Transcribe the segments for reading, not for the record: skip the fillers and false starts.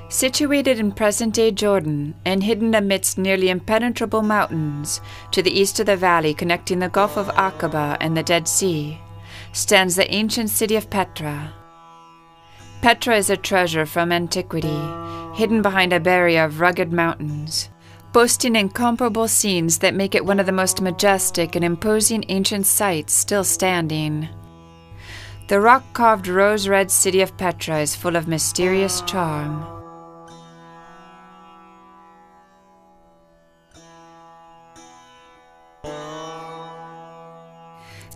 Situated in present-day Jordan and hidden amidst nearly impenetrable mountains to the east of the valley connecting the Gulf of Aqaba and the Dead Sea, stands the ancient city of Petra. Petra is a treasure from antiquity, hidden behind a barrier of rugged mountains, boasting incomparable scenes that make it one of the most majestic and imposing ancient sites still standing. The rock-carved rose-red city of Petra is full of mysterious charm.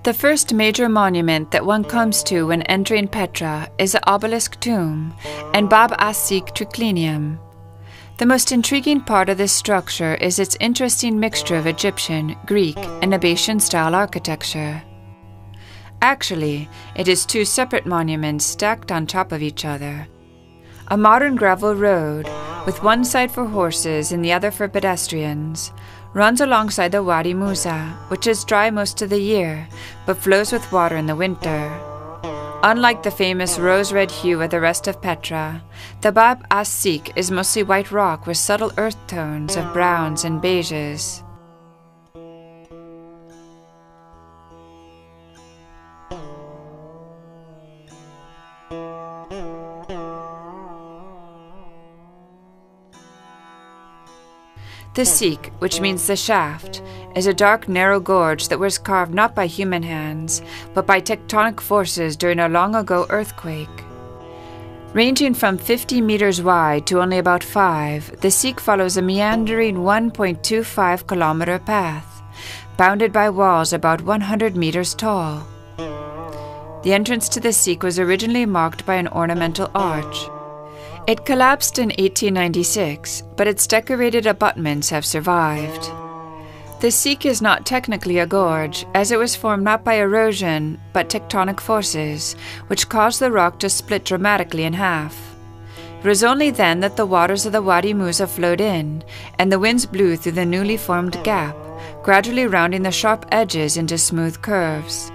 The first major monument that one comes to when entering Petra is the obelisk tomb and Bab as-Sik triclinium. The most intriguing part of this structure is its interesting mixture of Egyptian, Greek, and Nabatean-style architecture. Actually, it is two separate monuments stacked on top of each other. A modern gravel road, with one side for horses and the other for pedestrians, runs alongside the Wadi Musa, which is dry most of the year, but flows with water in the winter. Unlike the famous rose-red hue of the rest of Petra, the Bab as-Sik is mostly white rock with subtle earth tones of browns and beiges. The Sik, which means the shaft, is a dark, narrow gorge that was carved not by human hands, but by tectonic forces during a long-ago earthquake. Ranging from 50 meters wide to only about 5, the Sik follows a meandering 1.25-kilometer path, bounded by walls about 100 meters tall. The entrance to the Sik was originally marked by an ornamental arch. It collapsed in 1896, but its decorated abutments have survived. The Sik is not technically a gorge, as it was formed not by erosion, but tectonic forces, which caused the rock to split dramatically in half. It was only then that the waters of the Wadi Musa flowed in, and the winds blew through the newly formed gap, gradually rounding the sharp edges into smooth curves.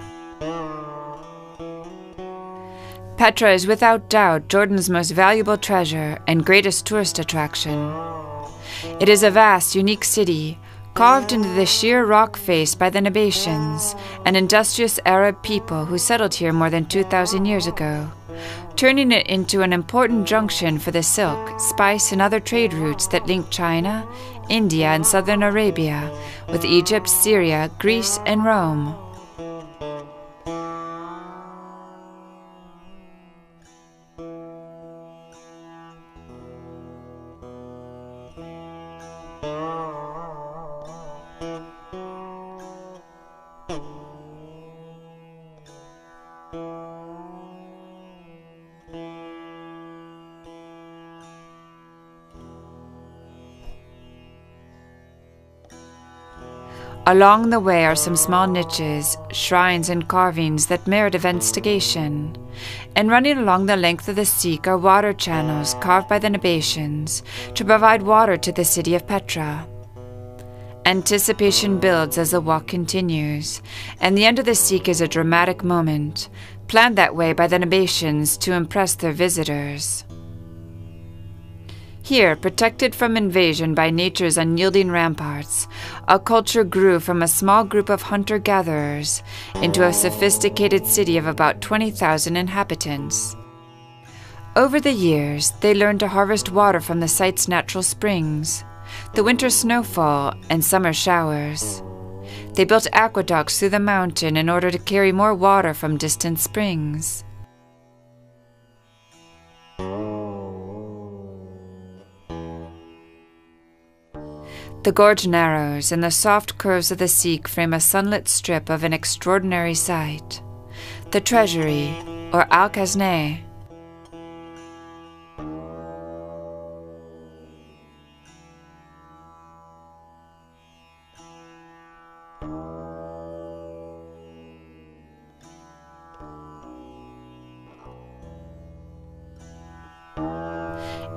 Petra is without doubt Jordan's most valuable treasure and greatest tourist attraction. It is a vast, unique city, carved into the sheer rock face by the Nabataeans, an industrious Arab people who settled here more than 2,000 years ago, turning it into an important junction for the silk, spice, and other trade routes that link China, India, and southern Arabia with Egypt, Syria, Greece, and Rome. Along the way are some small niches, shrines, and carvings that merit investigation, and running along the length of the Sik are water channels carved by the Nabataeans to provide water to the city of Petra. Anticipation builds as the walk continues, and the end of the Sik is a dramatic moment, planned that way by the Nabataeans to impress their visitors. Here, protected from invasion by nature's unyielding ramparts, a culture grew from a small group of hunter-gatherers into a sophisticated city of about 20,000 inhabitants. Over the years, they learned to harvest water from the site's natural springs, the winter snowfall, and summer showers. They built aqueducts through the mountain in order to carry more water from distant springs. The gorge narrows, and the soft curves of the Sik frame a sunlit strip of an extraordinary sight. The treasury, or Al-Khazneh.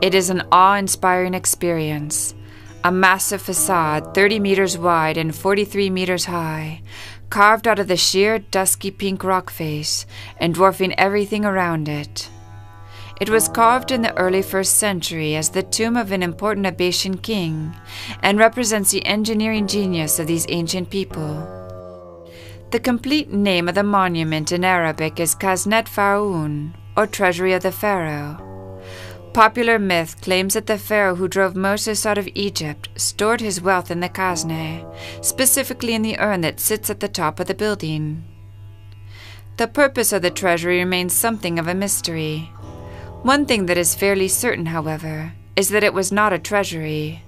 It is an awe-inspiring experience. A massive facade, 30 meters wide and 43 meters high, carved out of the sheer, dusky pink rock face and dwarfing everything around it. It was carved in the early 1st century as the tomb of an important Nabatean king and represents the engineering genius of these ancient people. The complete name of the monument in Arabic is Khaznet Pharaoun, or Treasury of the Pharaoh. Popular myth claims that the pharaoh who drove Moses out of Egypt stored his wealth in the Khazne, specifically in the urn that sits at the top of the building. The purpose of the treasury remains something of a mystery. One thing that is fairly certain, however, is that it was not a treasury.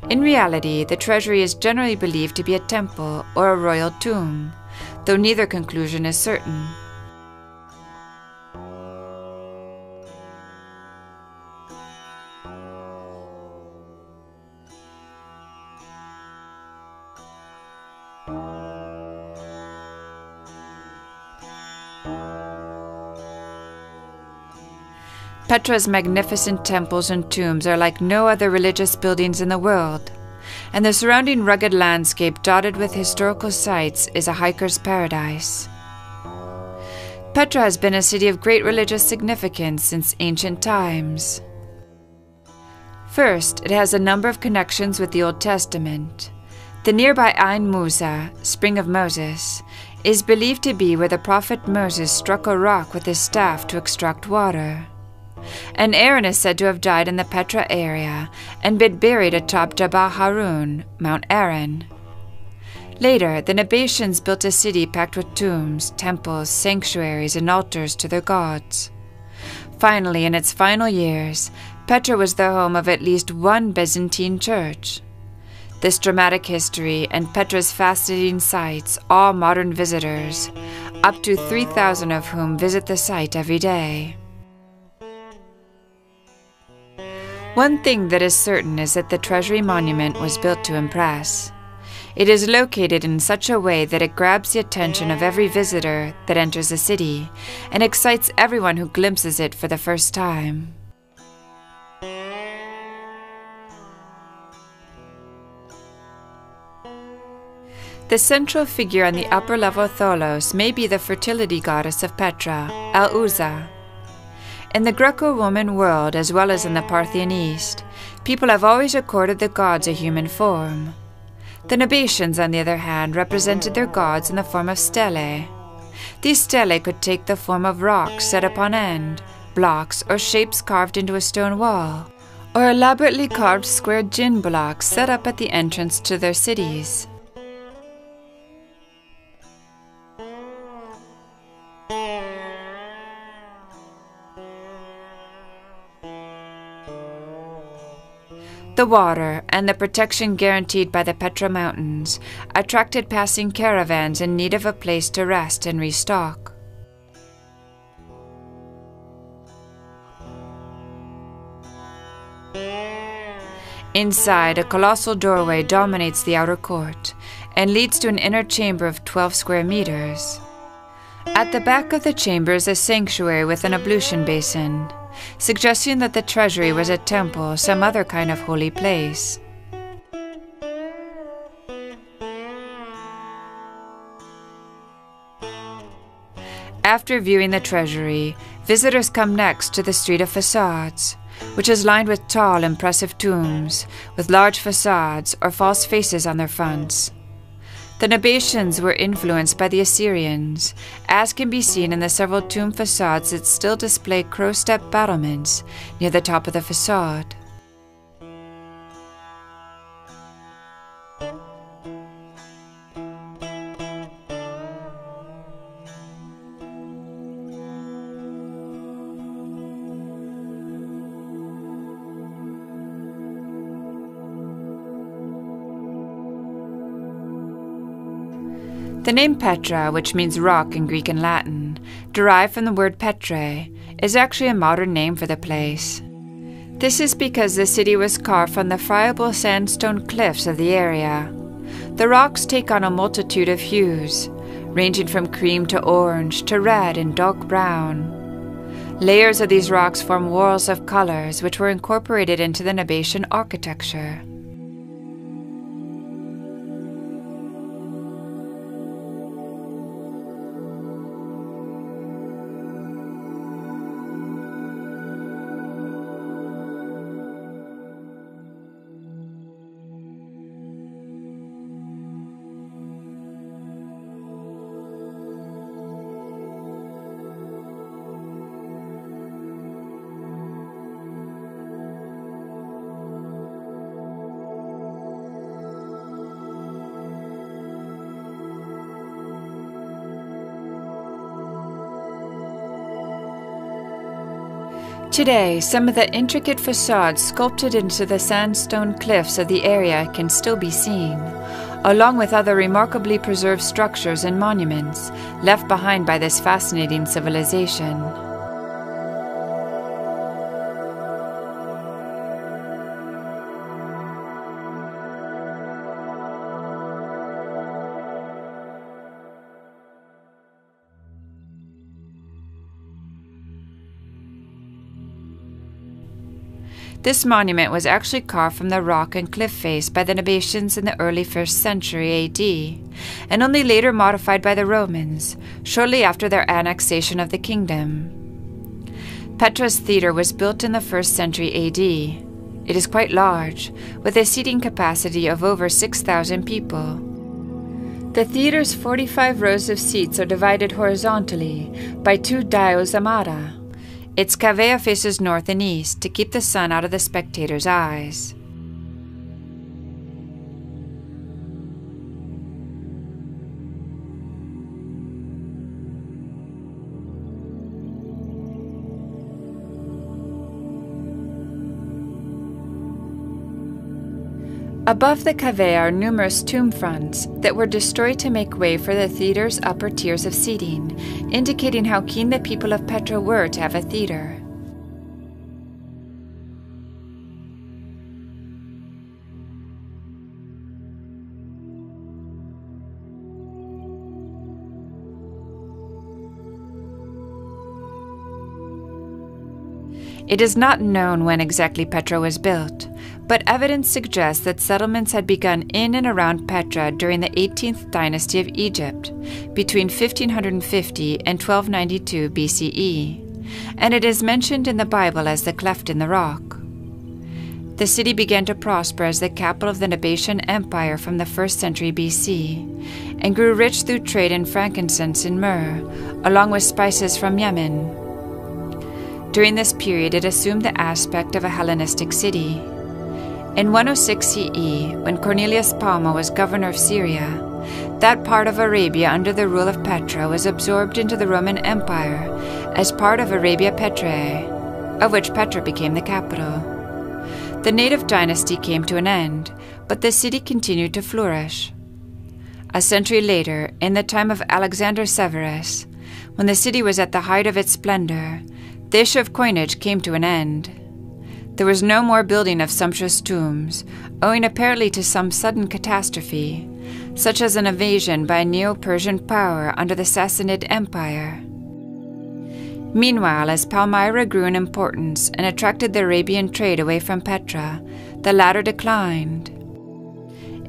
In reality, the treasury is generally believed to be a temple or a royal tomb, though neither conclusion is certain. Petra's magnificent temples and tombs are like no other religious buildings in the world, and the surrounding rugged landscape dotted with historical sites is a hiker's paradise. Petra has been a city of great religious significance since ancient times. First, it has a number of connections with the Old Testament. The nearby Ain Musa, Spring of Moses, is believed to be where the prophet Moses struck a rock with his staff to extract water. And Aaron is said to have died in the Petra area and been buried atop Jabal Harun, Mount Aaron. Later, the Nabataeans built a city packed with tombs, temples, sanctuaries, and altars to their gods. Finally, in its final years, Petra was the home of at least one Byzantine church. This dramatic history and Petra's fascinating sites awe modern visitors, up to 3,000 of whom visit the site every day. One thing that is certain is that the Treasury Monument was built to impress. It is located in such a way that it grabs the attention of every visitor that enters the city and excites everyone who glimpses it for the first time. The central figure on the upper level tholos may be the fertility goddess of Petra, Al-Uzza. In the Greco-Roman world, as well as in the Parthian East, people have always accorded the gods a human form. The Nabataeans, on the other hand, represented their gods in the form of stelae. These stelae could take the form of rocks set upon end, blocks or shapes carved into a stone wall, or elaborately carved square jinn blocks set up at the entrance to their cities. The water and the protection guaranteed by the Petra Mountains attracted passing caravans in need of a place to rest and restock. Inside, a colossal doorway dominates the outer court and leads to an inner chamber of 12 square meters. At the back of the chamber is a sanctuary with an ablution basin, suggesting that the treasury was a temple or some other kind of holy place. After viewing the treasury, visitors come next to the Street of Facades, which is lined with tall, impressive tombs, with large facades or false faces on their fronts. The Nabataeans were influenced by the Assyrians, as can be seen in the several tomb facades that still display crow-step battlements near the top of the facade. The name Petra, which means rock in Greek and Latin, derived from the word Petrae, is actually a modern name for the place. This is because the city was carved from the friable sandstone cliffs of the area. The rocks take on a multitude of hues, ranging from cream to orange to red and dark brown. Layers of these rocks form whorls of colors which were incorporated into the Nabataean architecture. Today, some of the intricate facades sculpted into the sandstone cliffs of the area can still be seen, along with other remarkably preserved structures and monuments left behind by this fascinating civilization. This monument was actually carved from the rock and cliff face by the Nabataeans in the early 1st century AD, and only later modified by the Romans, shortly after their annexation of the kingdom. Petra's theatre was built in the 1st century AD. It is quite large, with a seating capacity of over 6,000 people. The theatre's 45 rows of seats are divided horizontally by 2 diasamata. Its cavea faces north and east to keep the sun out of the spectators' eyes. Above the cavea are numerous tomb fronts that were destroyed to make way for the theatre's upper tiers of seating, indicating how keen the people of Petra were to have a theatre. It is not known when exactly Petra was built, but evidence suggests that settlements had begun in and around Petra during the 18th dynasty of Egypt, between 1550 and 1292 BCE, and it is mentioned in the Bible as the cleft in the rock. The city began to prosper as the capital of the Nabataean Empire from the 1st century BC, and grew rich through trade in frankincense and myrrh, along with spices from Yemen. During this period, it assumed the aspect of a Hellenistic city. In 106 CE, when Cornelius Palma was governor of Syria, that part of Arabia under the rule of Petra was absorbed into the Roman Empire as part of Arabia Petrae, of which Petra became the capital. The native dynasty came to an end, but the city continued to flourish. A century later, in the time of Alexander Severus, when the city was at the height of its splendor, the issue of coinage came to an end. There was no more building of sumptuous tombs, owing apparently to some sudden catastrophe, such as an invasion by a Neo-Persian power under the Sassanid Empire. Meanwhile, as Palmyra grew in importance and attracted the Arabian trade away from Petra, the latter declined.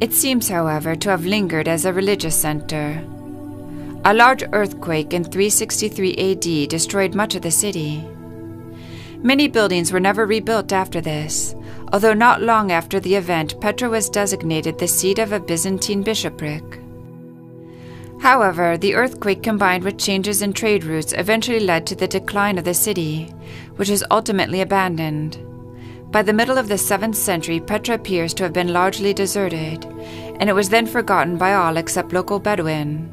It seems, however, to have lingered as a religious center. A large earthquake in 363 AD destroyed much of the city. Many buildings were never rebuilt after this, although not long after the event Petra was designated the seat of a Byzantine bishopric. However, the earthquake combined with changes in trade routes eventually led to the decline of the city, which was ultimately abandoned. By the middle of the 7th century, Petra appears to have been largely deserted, and it was then forgotten by all except local Bedouin.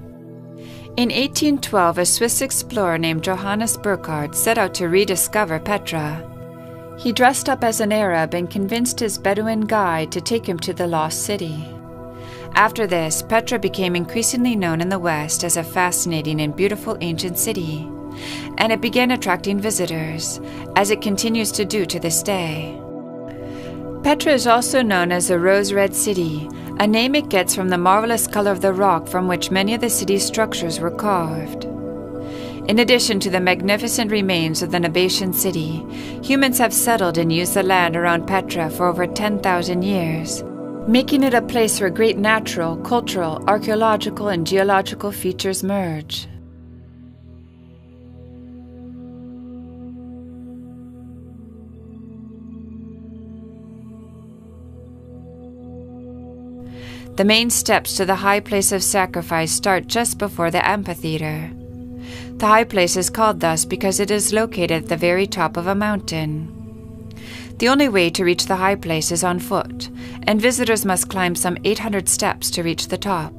In 1812, a Swiss explorer named Johannes Burckhardt set out to rediscover Petra. He dressed up as an Arab and convinced his Bedouin guide to take him to the lost city. After this, Petra became increasingly known in the West as a fascinating and beautiful ancient city, and it began attracting visitors, as it continues to do to this day. Petra is also known as the Rose-Red City, a name it gets from the marvelous color of the rock from which many of the city's structures were carved. In addition to the magnificent remains of the Nabataean city, humans have settled and used the land around Petra for over 10,000 years, making it a place where great natural, cultural, archaeological, and geological features merge. The main steps to the high place of sacrifice start just before the amphitheater. The high place is called thus because it is located at the very top of a mountain. The only way to reach the high place is on foot, and visitors must climb some 800 steps to reach the top.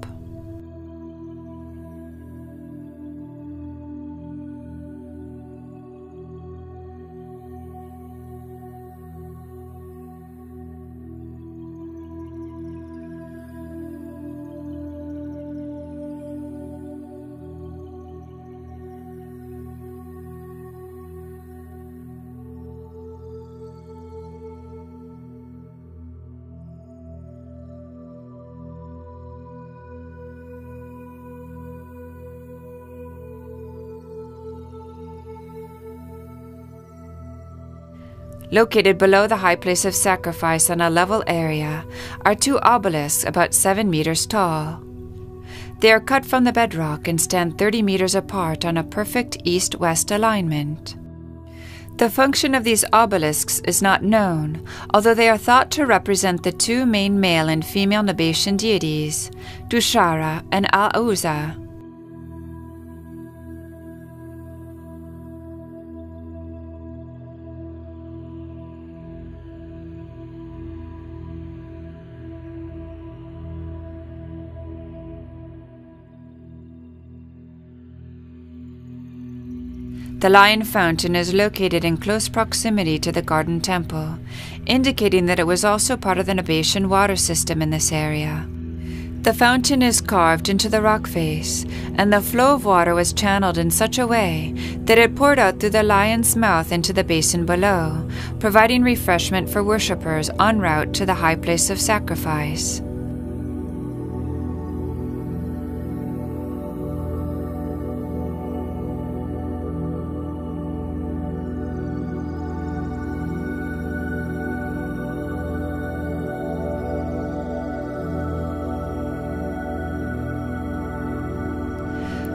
Located below the high place of sacrifice on a level area are two obelisks about 7 meters tall. They are cut from the bedrock and stand 30 meters apart on a perfect east-west alignment. The function of these obelisks is not known, although they are thought to represent the two main male and female Nabataean deities, Dushara and Al-Uzza. The Lion Fountain is located in close proximity to the Garden Temple, indicating that it was also part of the Nabataean water system in this area. The fountain is carved into the rock face, and the flow of water was channeled in such a way that it poured out through the lion's mouth into the basin below, providing refreshment for worshippers en route to the high place of sacrifice.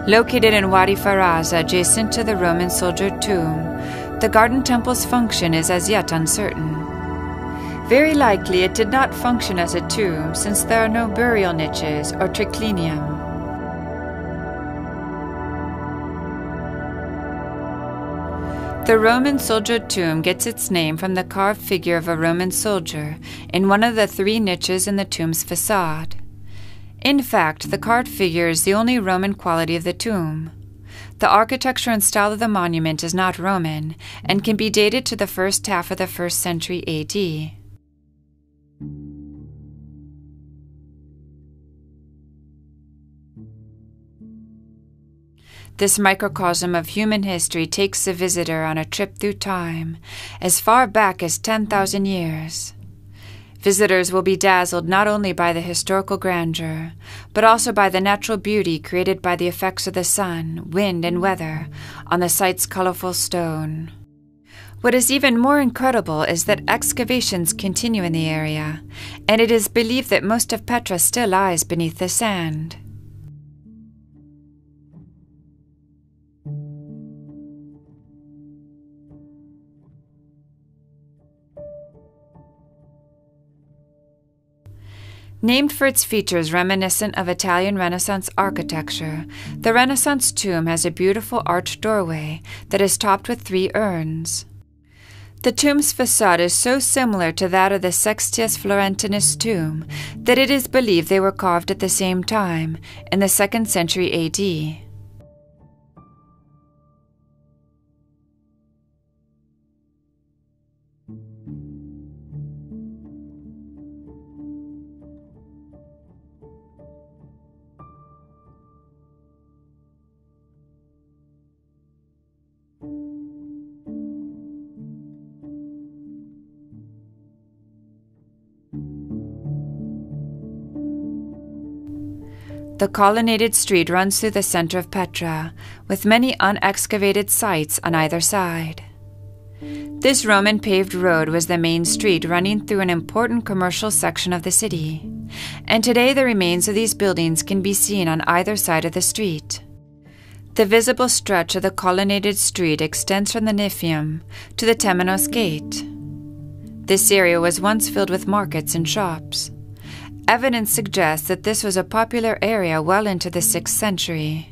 Located in Wadi Faraz, adjacent to the Roman soldier tomb, the Garden Temple's function is as yet uncertain. Very likely it did not function as a tomb, since there are no burial niches or triclinium. The Roman soldier tomb gets its name from the carved figure of a Roman soldier in one of the 3 niches in the tomb's facade. In fact, the carved figure is the only Roman quality of the tomb. The architecture and style of the monument is not Roman and can be dated to the first half of the 1st century AD. This microcosm of human history takes the visitor on a trip through time, as far back as 10,000 years. Visitors will be dazzled not only by the historical grandeur, but also by the natural beauty created by the effects of the sun, wind, and weather on the site's colorful stone. What is even more incredible is that excavations continue in the area, and it is believed that most of Petra still lies beneath the sand. Named for its features reminiscent of Italian Renaissance architecture, the Renaissance tomb has a beautiful arched doorway that is topped with 3 urns. The tomb's facade is so similar to that of the Sextius Florentinus tomb that it is believed they were carved at the same time, in the 2nd century AD. The colonnaded street runs through the center of Petra, with many unexcavated sites on either side. This Roman paved road was the main street running through an important commercial section of the city, and today the remains of these buildings can be seen on either side of the street. The visible stretch of the colonnaded street extends from the Niphium to the Temenos Gate. This area was once filled with markets and shops. Evidence suggests that this was a popular area well into the 6th century.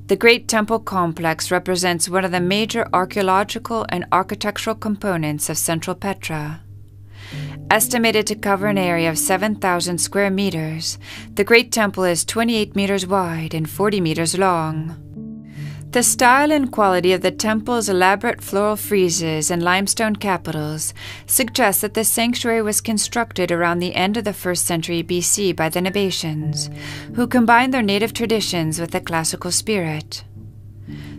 The Great Temple complex represents one of the major archaeological and architectural components of central Petra. Estimated to cover an area of 7,000 square meters, the Great Temple is 28 meters wide and 40 meters long. The style and quality of the temple's elaborate floral friezes and limestone capitals suggest that the sanctuary was constructed around the end of the 1st century BC by the Nabataeans, who combined their native traditions with the classical spirit.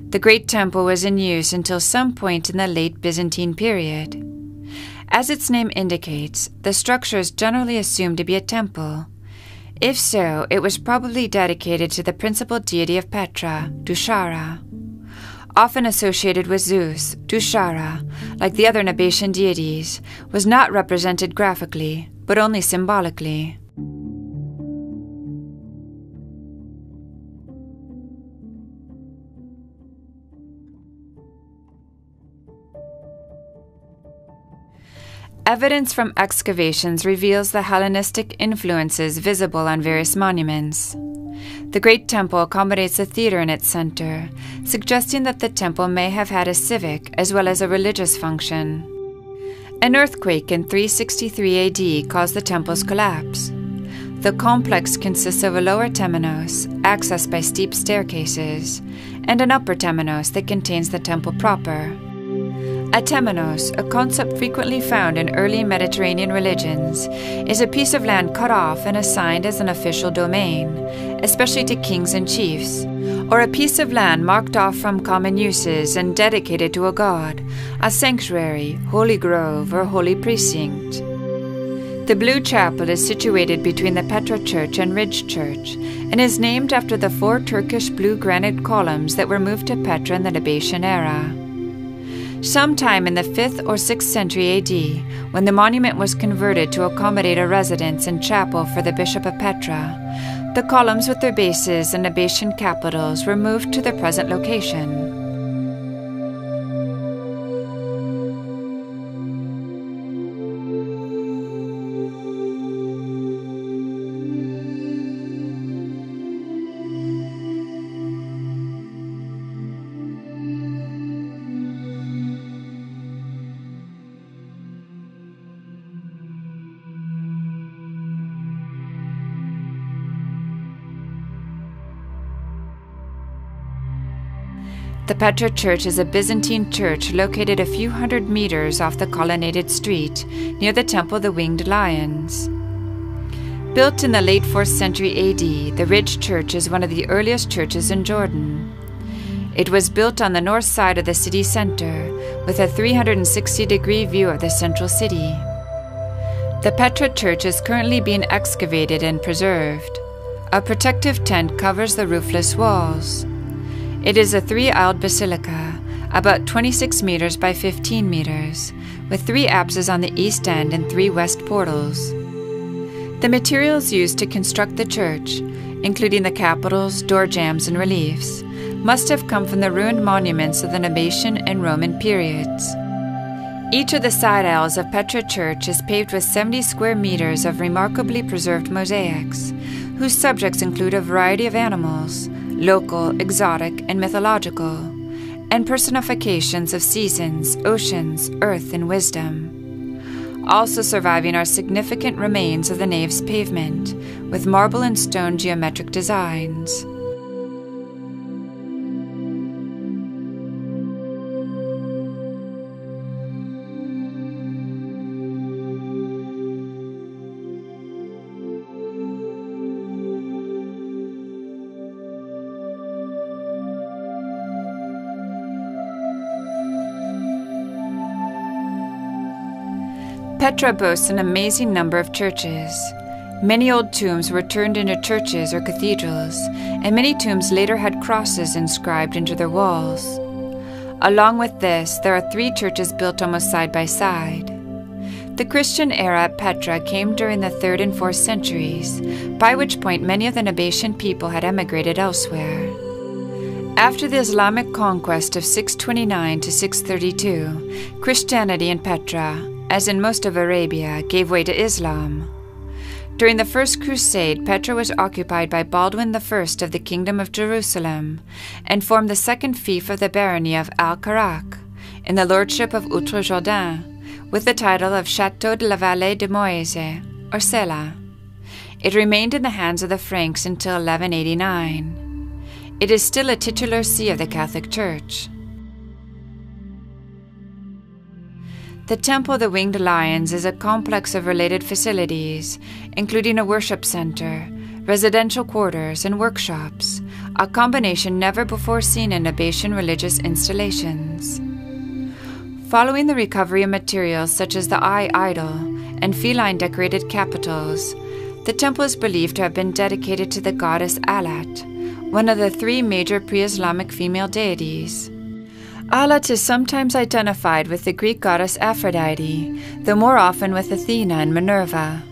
The Great Temple was in use until some point in the late Byzantine period. As its name indicates, the structure is generally assumed to be a temple. If so, it was probably dedicated to the principal deity of Petra, Dushara. Often associated with Zeus, Dushara, like the other Nabataean deities, was not represented graphically, but only symbolically. Evidence from excavations reveals the Hellenistic influences visible on various monuments. The Great Temple accommodates a theater in its center, suggesting that the temple may have had a civic as well as a religious function. An earthquake in 363 AD caused the temple's collapse. The complex consists of a lower temenos, accessed by steep staircases, and an upper temenos that contains the temple proper. A temenos, a concept frequently found in early Mediterranean religions, is a piece of land cut off and assigned as an official domain, especially to kings and chiefs, or a piece of land marked off from common uses and dedicated to a god, a sanctuary, holy grove, or holy precinct. The Blue Chapel is situated between the Petra Church and Ridge Church, and is named after the 4 Turkish blue granite columns that were moved to Petra in the Nabataean era. Sometime in the 5th or 6th century AD, when the monument was converted to accommodate a residence and chapel for the Bishop of Petra, the columns with their bases and Nabataean capitals were moved to their present location. The Petra Church is a Byzantine church located a few hundred meters off the colonnaded street near the Temple of the Winged Lions. Built in the late 4th century AD, the Ridge Church is one of the earliest churches in Jordan. It was built on the north side of the city center, with a 360-degree view of the central city. The Petra Church is currently being excavated and preserved. A protective tent covers the roofless walls. It is a 3-aisled basilica, about 26 meters by 15 meters, with 3 apses on the east end and 3 west portals. The materials used to construct the church, including the capitals, door jambs, and reliefs, must have come from the ruined monuments of the Nabataean and Roman periods. Each of the side aisles of Petra Church is paved with 70 square meters of remarkably preserved mosaics, whose subjects include a variety of animals, local, exotic, and mythological, and personifications of seasons, oceans, earth, and wisdom. Also surviving are significant remains of the nave's pavement, with marble and stone geometric designs. Petra boasts an amazing number of churches. Many old tombs were turned into churches or cathedrals, and many tombs later had crosses inscribed into their walls. Along with this, there are 3 churches built almost side by side. The Christian era at Petra came during the 3rd and 4th centuries, by which point many of the Nabataean people had emigrated elsewhere. After the Islamic conquest of 629 to 632, Christianity in Petra, as in most of Arabia, gave way to Islam. During the First Crusade, Petra was occupied by Baldwin I of the Kingdom of Jerusalem and formed the second fief of the barony of Al-Karak in the lordship of Outre-Jourdain, with the title of Château de la Vallée de Moise, or Sela. It remained in the hands of the Franks until 1189. It is still a titular see of the Catholic Church. The Temple of the Winged Lions is a complex of related facilities, including a worship center, residential quarters, and workshops, a combination never before seen in Nabataean religious installations. Following the recovery of materials such as the eye idol and feline decorated capitals, the temple is believed to have been dedicated to the goddess Alat, one of the three major pre-Islamic female deities. Alat is sometimes identified with the Greek goddess Aphrodite, though more often with Athena and Minerva.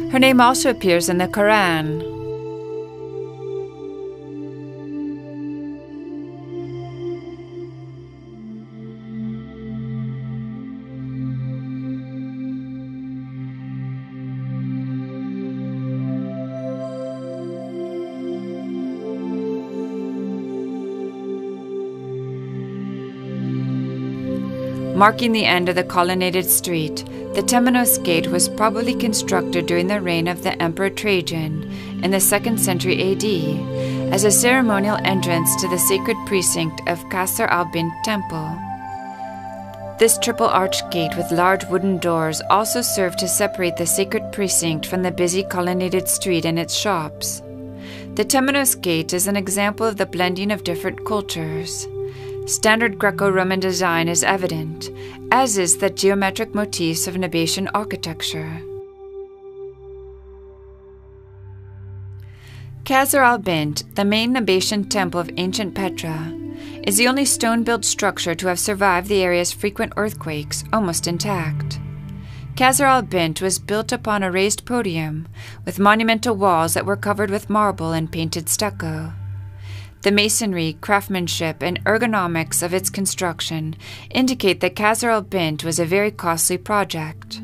Her name also appears in the Quran. Marking the end of the colonnaded street, the Temenos Gate was probably constructed during the reign of the Emperor Trajan in the 2nd century AD as a ceremonial entrance to the sacred precinct of Qasr al-Bint Temple. This triple-arched gate with large wooden doors also served to separate the sacred precinct from the busy colonnaded street and its shops. The Temenos Gate is an example of the blending of different cultures. Standard Greco-Roman design is evident, as is the geometric motifs of Nabataean architecture. Qasr al-Bint, the main Nabataean temple of ancient Petra, is the only stone-built structure to have survived the area's frequent earthquakes, almost intact. Qasr al-Bint was built upon a raised podium, with monumental walls that were covered with marble and painted stucco. The masonry, craftsmanship, and ergonomics of its construction indicate that Qasr al-Bint was a very costly project.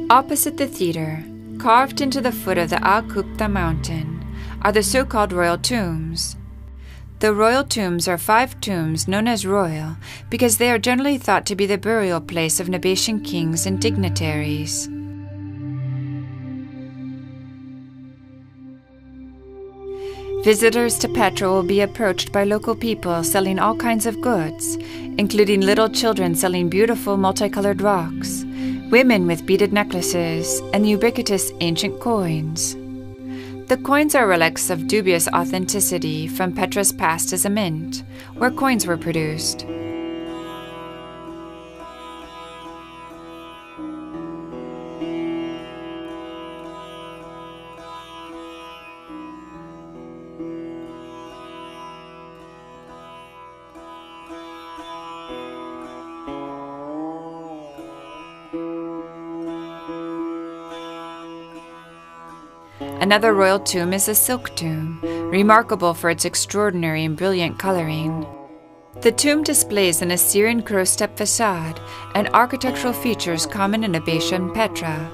Opposite the theater, carved into the foot of the Al-Qubta mountain, are the so-called royal tombs. The royal tombs are 5 tombs known as royal because they are generally thought to be the burial place of Nabataean kings and dignitaries. Visitors to Petra will be approached by local people selling all kinds of goods, including little children selling beautiful multicolored rocks, women with beaded necklaces, and ubiquitous ancient coins. The coins are relics of dubious authenticity from Petra's past as a mint, where coins were produced. Another royal tomb is a silk tomb, remarkable for its extraordinary and brilliant coloring. The tomb displays an Assyrian crow-step facade and architectural features common in Nabataean Petra.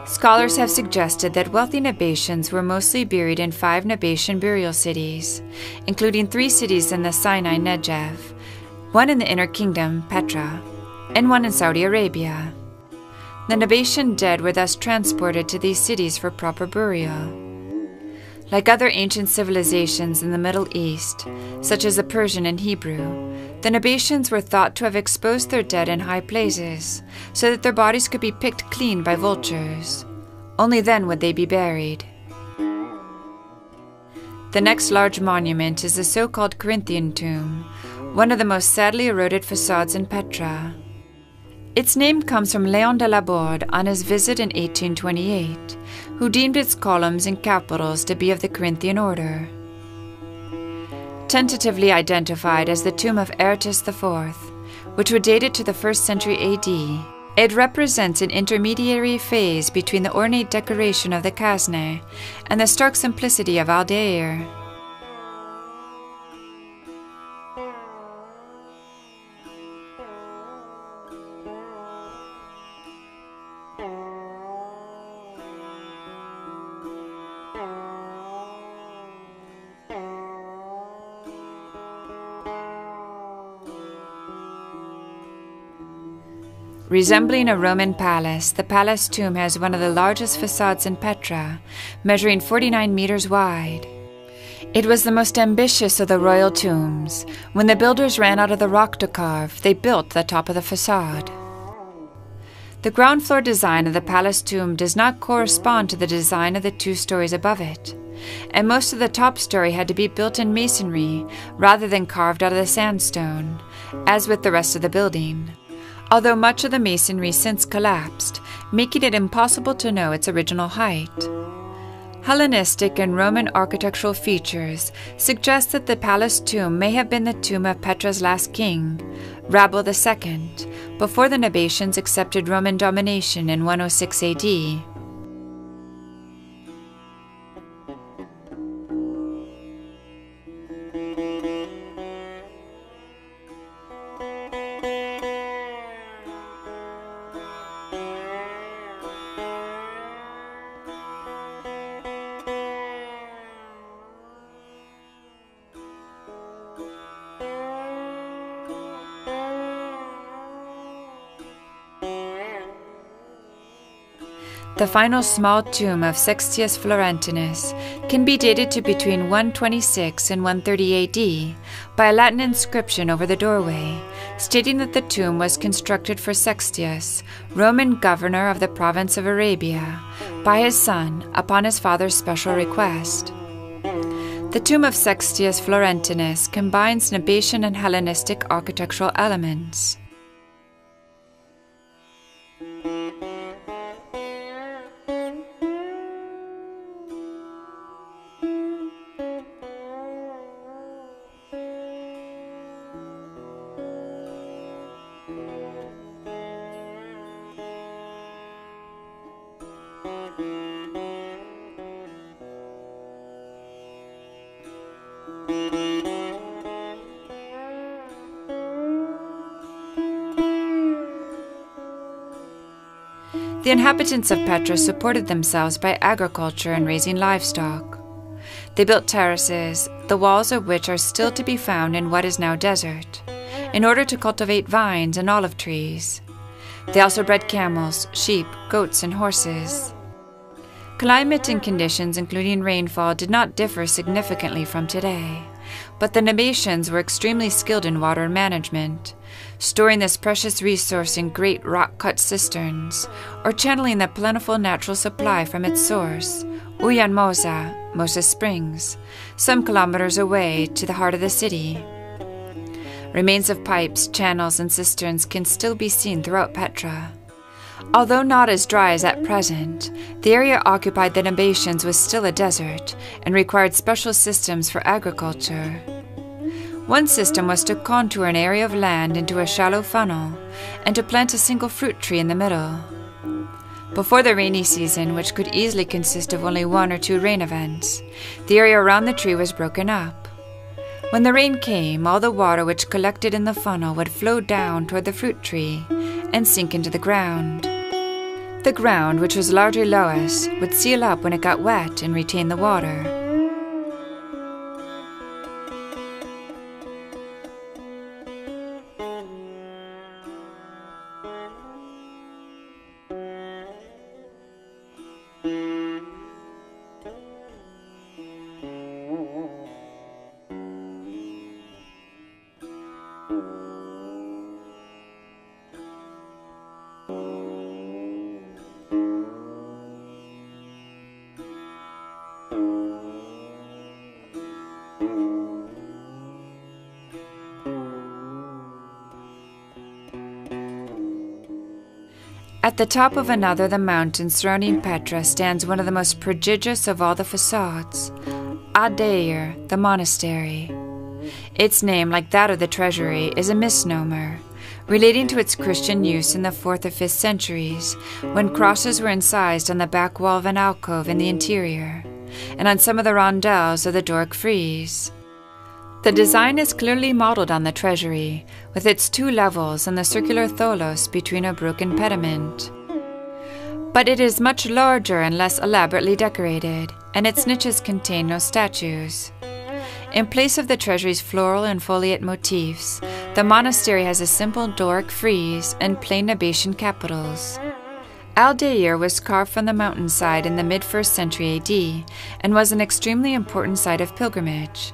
Scholars have suggested that wealthy Nabataeans were mostly buried in 5 Nabataean burial cities, including 3 cities in the Sinai Negev, 1 in the Inner Kingdom, Petra, and 1 in Saudi Arabia. The Nabataean dead were thus transported to these cities for proper burial. Like other ancient civilizations in the Middle East, such as the Persian and Hebrew, The Nabataeans were thought to have exposed their dead in high places, so that their bodies could be picked clean by vultures. Only then would they be buried. The next large monument is the so-called Corinthian tomb, one of the most sadly eroded facades in Petra. Its name comes from Léon de Laborde on his visit in 1828, who deemed its columns and capitals to be of the Corinthian order. Tentatively identified as the tomb of Aratus IV, which would date it to the 1st century AD, it represents an intermediary phase between the ornate decoration of the Kasne and the stark simplicity of Aldair. Resembling a Roman palace, the palace tomb has one of the largest facades in Petra, measuring 49 meters wide. It was the most ambitious of the royal tombs. When the builders ran out of the rock to carve, they built the top of the facade. The ground floor design of the palace tomb does not correspond to the design of the 2 stories above it, and most of the top story had to be built in masonry rather than carved out of the sandstone, as with the rest of the building, although much of the masonry since collapsed, making it impossible to know its original height. Hellenistic and Roman architectural features suggest that the palace tomb may have been the tomb of Petra's last king, Jabal II, before the Nabataeans accepted Roman domination in 106 AD. The final small tomb of Sextius Florentinus can be dated to between 126 and 130 AD by a Latin inscription over the doorway, stating that the tomb was constructed for Sextius, Roman governor of the province of Arabia, by his son upon his father's special request. The tomb of Sextius Florentinus combines Nabataean and Hellenistic architectural elements. The inhabitants of Petra supported themselves by agriculture and raising livestock. They built terraces, the walls of which are still to be found in what is now desert, in order to cultivate vines and olive trees. They also bred camels, sheep, goats, and horses. Climate and conditions, including rainfall, did not differ significantly from today, but the Nabataeans were extremely skilled in water management, storing this precious resource in great rock-cut cisterns, or channeling the plentiful natural supply from its source, Uyan Mosa, Moses Springs, some kilometers away to the heart of the city. Remains of pipes, channels, and cisterns can still be seen throughout Petra. Although not as dry as at present, the area occupied by the Nabataeans was still a desert and required special systems for agriculture. One system was to contour an area of land into a shallow funnel and to plant a single fruit tree in the middle. Before the rainy season, which could easily consist of only 1 or 2 rain events, the area around the tree was broken up. When the rain came, all the water which collected in the funnel would flow down toward the fruit tree and sink into the ground. The ground, which was largely loess, would seal up when it got wet and retain the water. At the top of another of the mountains surrounding Petra stands one of the most prodigious of all the facades, Al-Deir, the monastery. Its name, like that of the treasury, is a misnomer, relating to its Christian use in the 4th or 5th centuries, when crosses were incised on the back wall of an alcove in the interior, and on some of the rondels of the Doric frieze. The design is clearly modeled on the treasury, with its 2 levels and the circular tholos between a broken pediment. But it is much larger and less elaborately decorated, and its niches contain no statues. In place of the treasury's floral and foliate motifs, the monastery has a simple Doric frieze and plain Nabataean capitals. Al-Deir was carved from the mountainside in the mid-1st century AD, and was an extremely important site of pilgrimage.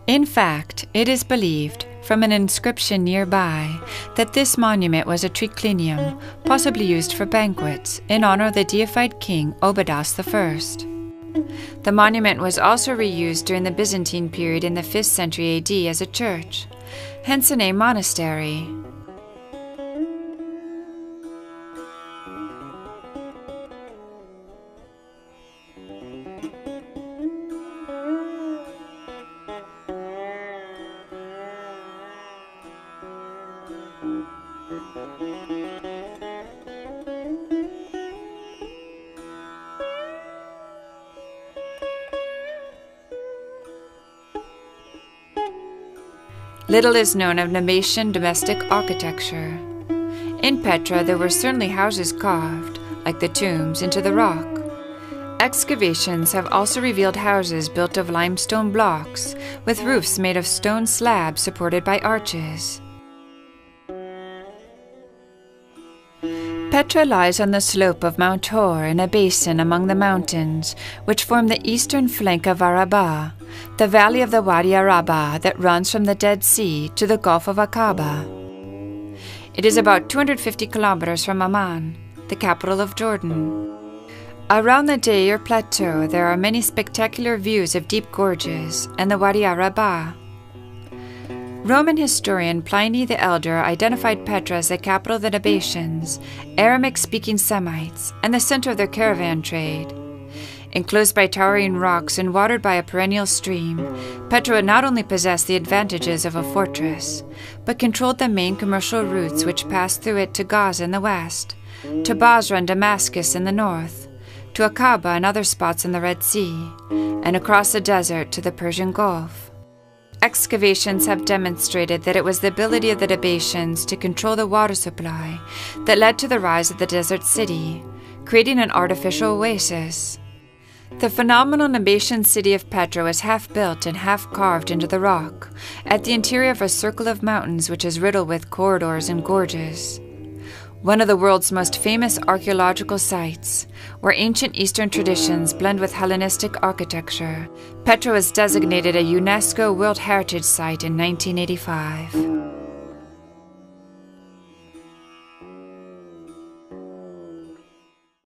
In fact, it is believed, from an inscription nearby, that this monument was a triclinium, possibly used for banquets, in honor of the deified king Obadas I. The monument was also reused during the Byzantine period in the 5th century AD as a church, hence the name monastery. Little is known of Nabataean domestic architecture. In Petra there were certainly houses carved, like the tombs, into the rock. Excavations have also revealed houses built of limestone blocks, with roofs made of stone slabs supported by arches. Petra lies on the slope of Mount Hor in a basin among the mountains, which form the eastern flank of Arabah, the valley of the Wadi Arabah that runs from the Dead Sea to the Gulf of Aqaba. It is about 250 kilometers from Amman, the capital of Jordan. Around the Deir Plateau there are many spectacular views of deep gorges and the Wadi Arabah. Roman historian Pliny the Elder identified Petra as the capital of the Nabataeans, Aramaic-speaking Semites, and the center of their caravan trade. Enclosed by towering rocks and watered by a perennial stream, Petra not only possessed the advantages of a fortress, but controlled the main commercial routes which passed through it to Gaza in the west, to Basra and Damascus in the north, to Aqaba and other spots in the Red Sea, and across the desert to the Persian Gulf. Excavations have demonstrated that it was the ability of the Nabataeans to control the water supply that led to the rise of the desert city, creating an artificial oasis. The phenomenal Nabataean city of Petra was half built and half carved into the rock, at the interior of a circle of mountains which is riddled with corridors and gorges. One of the world's most famous archaeological sites, where ancient Eastern traditions blend with Hellenistic architecture, Petra was designated a UNESCO World Heritage Site in 1985.